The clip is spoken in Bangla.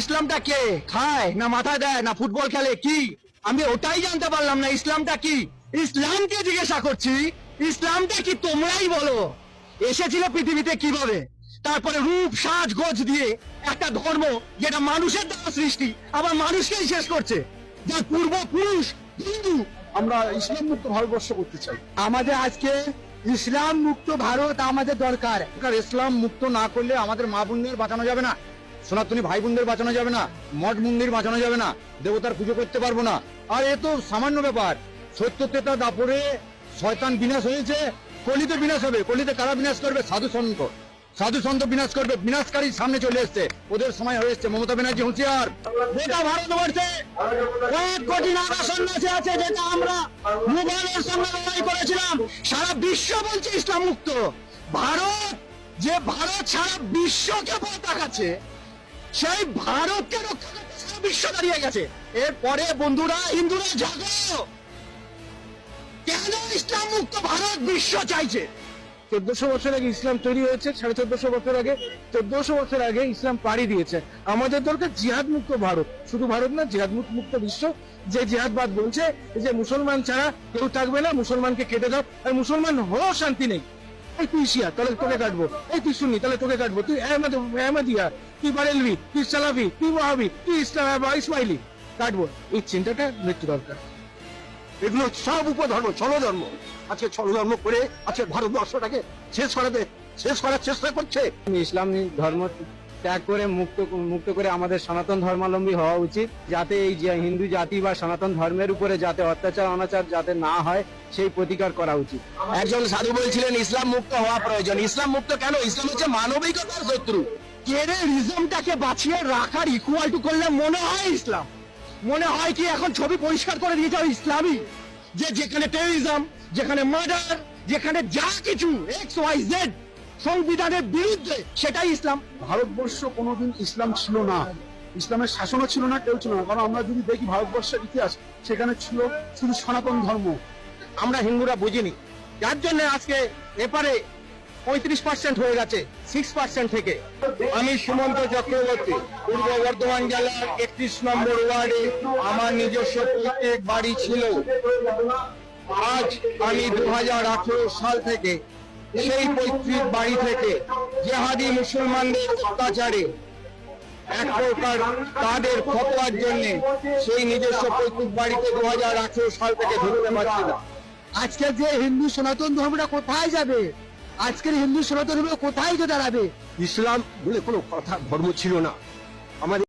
ইসলামটা কে খায় না মাথায় দেয় না ফুটবল খেলে কি? আমি ওটাই জানতে পারলাম না ইসলামটা কি। ইসলামকে জিজ্ঞাসা করছি, ইসলামটা কি তোমরাই বলো। এসেছিল পৃথিবীতে কিভাবে, তারপরে রূপ সাজ গোজ দিয়ে একটা ধর্ম যেটা মানুষের দ্বারা সৃষ্টি আবার মানুষকেই শেষ করছে, যার পূর্বপুরুষ হিন্দু। আমরা ইসলাম মুক্ত ভারতবর্ষ করতে চাই। আমাদের আজকে ইসলাম মুক্ত ভারত আমাদের দরকার। ইসলাম মুক্ত না করলে আমাদের মা বোনদের বাঁচানো যাবে না, সনাতনী ভাই বোনদের বাঁচানো যাবে না, মঠ মন্দির বাঁচানো যাবে না, দেবতার পুজো করতে পারবো না। আর এ তো সামান্য ব্যাপার। সত্য তেতা দাপরে শয়তান বিনাশ হয়েছে, কলিতে বিনাশ হবে। কলিতে কারা বিনাশ করবে? সাধু সন্ত। সাধু সন্ত বিনাশ করবে। বিনাশকারী সামনে চলে এসছে, ওদের সময় হয়ে এসছে। মমতা ব্যানার্জি হুঁশিয়ার। গোটা ভারতবর্ষে কয়েক কোটি নাগা সন্ন্যাসী আছে, যেটা আমরা মুঘলের সঙ্গে লড়াই করেছিলাম। সারা বিশ্ব বলছে ইসলাম মুক্ত ভারত। যে ভারত সারা বিশ্বকে ভয় দেখাচ্ছে, সেই ভারতকে রক্ষা করতে সারা বিশ্ব দাঁড়িয়ে গেছে। এরপরে বন্ধুরা, হিন্দুরা জাগো, কেন ইসলাম মুক্ত ভারত বিশ্ব চাইছে? 1400 বছর আগে ইসলাম তৈরি হয়েছে, 1450 বছর আগে, 1400 বছর আগে ইসলাম পাড়ি দিয়েছে। আমাদের দরকার জিহাদ মুক্ত ভারত, শুধু ভারত না, জিহাদ মুক্ত বিশ্ব। যে জিহাদবাদ বলছে যে মুসলমান ছাড়া কেউ থাকবে না, মুসলমানকে কেটে দাও, আর মুসলমান হয়েও শান্তি নেই। এই তুই শিয়া, তাহলে তোকে কাটবো। এই তুই সুন্নি, তাহলে তোকে কাটবো। তুই আহমদিয়া, তুই বারেলভি, তুই সালাফি, তুই ওয়াহাবি, তুই ইসমাইলি, কাটবো। এই চিন্তাটা মৃত্যু দরকার। এগুলো সব উপধর্ম, ছলধর্ম। আজকে ছলধর্ম করে আজকে ভারতবর্ষটাকে শেষ করার চেষ্টা করছে। ইসলাম ধর্ম ত্যাগ করে মুক্ত করে আমাদের সনাতন ধর্মাবলম্বী হওয়া উচিত, যাতে এই যে হিন্দু জাতি বা সনাতন ধর্মের উপরে যাতে অত্যাচার অনাচার যাতে না হয় সেই প্রতিকার করা উচিত। একজন সাধু বলছিলেন ইসলাম মুক্ত হওয়া প্রয়োজন। ইসলাম মুক্ত কেন? ইসলাম হচ্ছে মানবিকতার শত্রু। টেররিজমটাকে বাঁচিয়ে রাখার ইকুয়াল টু করলে মনে হয় ইসলাম। মনে হয় কি এখন ছবি পরিষ্কার করে দিয়েছে ইসলামই, যে যেখানে টেররিজম, যেখানে মার্ডার, যেখানে যা কিছু XYZ সংবিধানের বিরুদ্ধে, সেটাই ইসলাম। ভারতবর্ষ কোনোদিন ইসলাম ছিল না, ইসলামের শাসনও ছিল না, কেউ ছিল না। কারণ আমরা যদি দেখি ভারতবর্ষের ইতিহাস, সেখানে ছিল শুধু সনাতন ধর্ম। আমরা হিন্দুরা বুঝিনি, যার জন্য আজকে এপারে 35% হয়ে গেছে 6% থেকে। আমি সুমন্ত চক্রবর্তী, পূর্ব বর্ধমান জেলার 31 নম্বর ওয়ার্ডে আমার নিজস্ব প্রত্যেক বাড়ি ছিল। আজ আমি 2018 সাল থেকে সেই পৈতৃক বাড়ি থেকে জেহাদি মুসলমানদের অত্যাচারে এক প্রকার তাদের ফতোয়ার জন্য সেই নিজস্ব পৈতৃক বাড়িতে 2018 সাল থেকে ঢুকতে পারছি না। আজকের যে হিন্দু সনাতন ধর্মটা কোথায় যাবে? আজকের হিন্দু সনাতন ধর্ম কোথায় যে দাঁড়াবে? ইসলাম বলে কোনো কথা ধর্ম ছিল না। আমাদের